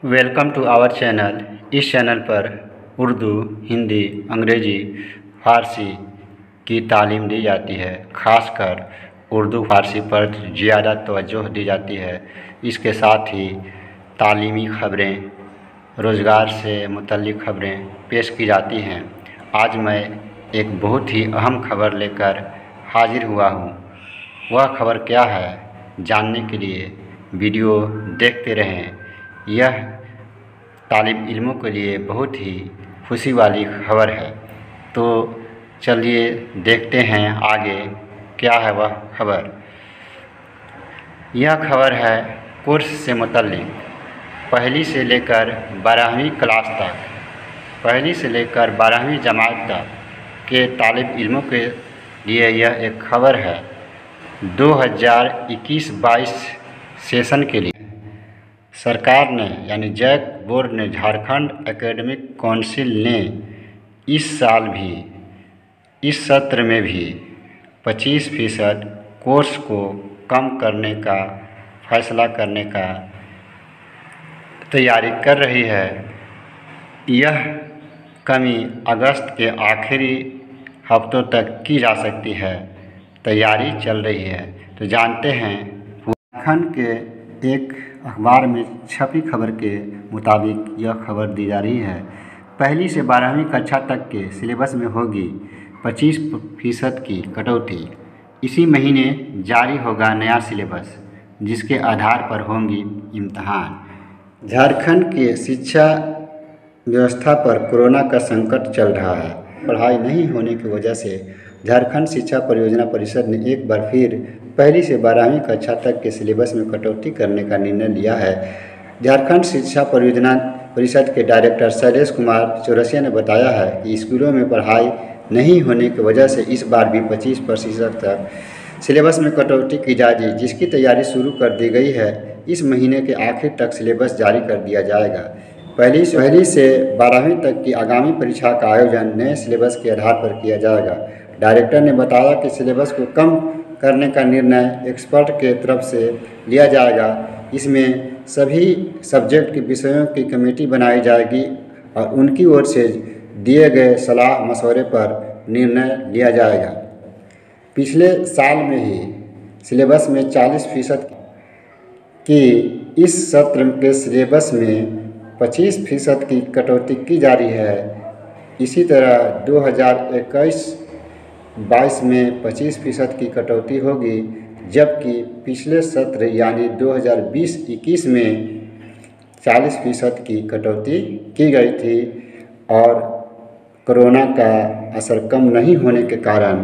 Welcome to our channel. इस channel पर उर्दू, हिंदी, अंग्रेज़ी, फ़ारसी की तालीम दी जाती है। ख़ासकर उर्दू फ़ारसी पर ज़्यादा तवज्जो दी जाती है। इसके साथ ही तालीमी ख़बरें, रोज़गार से मुतल्लिक़ ख़बरें पेश की जाती हैं। आज मैं एक बहुत ही अहम खबर लेकर हाज़िर हुआ हूँ। वह खबर क्या है, जानने के लिए वीडियो देखते रहें। यह तालिब इल्मों के लिए बहुत ही खुशी वाली खबर है। तो चलिए देखते हैं आगे क्या है वह खबर। यह खबर है कोर्स से मुतल्लिक़। पहली से लेकर 12वीं क्लास तक, पहली से लेकर 12वीं जमात तक के तालिब इल्मों के लिए यह एक खबर है। 2021-22 सेशन के लिए सरकार ने यानी जैक बोर्ड ने, झारखंड एकेडमिक काउंसिल ने इस साल भी, इस सत्र में भी 25% कोर्स को कम करने का फैसला करने का तैयारी कर रही है। यह कमी अगस्त के आखिरी हफ्तों तक की जा सकती है। तैयारी चल रही है। तो जानते हैं। उत्तराखंड के एक अखबार में छपी खबर के मुताबिक यह खबर दी जा रही है। पहली से 12वीं कक्षा तक के सिलेबस में होगी 25% की कटौती। इसी महीने जारी होगा नया सिलेबस, जिसके आधार पर होंगी इम्तहान। झारखंड के शिक्षा व्यवस्था पर कोरोना का संकट चल रहा है। पढ़ाई नहीं होने की वजह से झारखंड शिक्षा परियोजना परिषद ने एक बार फिर पहली से 12वीं कक्षा तक के सिलेबस में कटौती करने का निर्णय लिया है। झारखंड शिक्षा परियोजना परिषद के डायरेक्टर शैलेश कुमार चौरसिया ने बताया है कि स्कूलों में पढ़ाई नहीं होने की वजह से इस बार भी 25% तक सिलेबस में कटौती की जाएगी, जिसकी तैयारी शुरू कर दी गई है। इस महीने के आखिर तक सिलेबस जारी कर दिया जाएगा। पहली से 12वीं तक की आगामी परीक्षा का आयोजन नए सिलेबस के आधार पर किया जाएगा। डायरेक्टर ने बताया कि सिलेबस को कम करने का निर्णय एक्सपर्ट के तरफ से लिया जाएगा। इसमें सभी सब्जेक्ट के विषयों की कमेटी बनाई जाएगी और उनकी ओर से दिए गए सलाह मशवरे पर निर्णय लिया जाएगा। पिछले साल में ही सिलेबस में 40% की, इस सत्र के सिलेबस में 25% की कटौती की जा रही है। इसी तरह 2021-22 में 25% की कटौती होगी, जबकि पिछले सत्र यानी 2020-21 में 40% की कटौती की गई थी और कोरोना का असर कम नहीं होने के कारण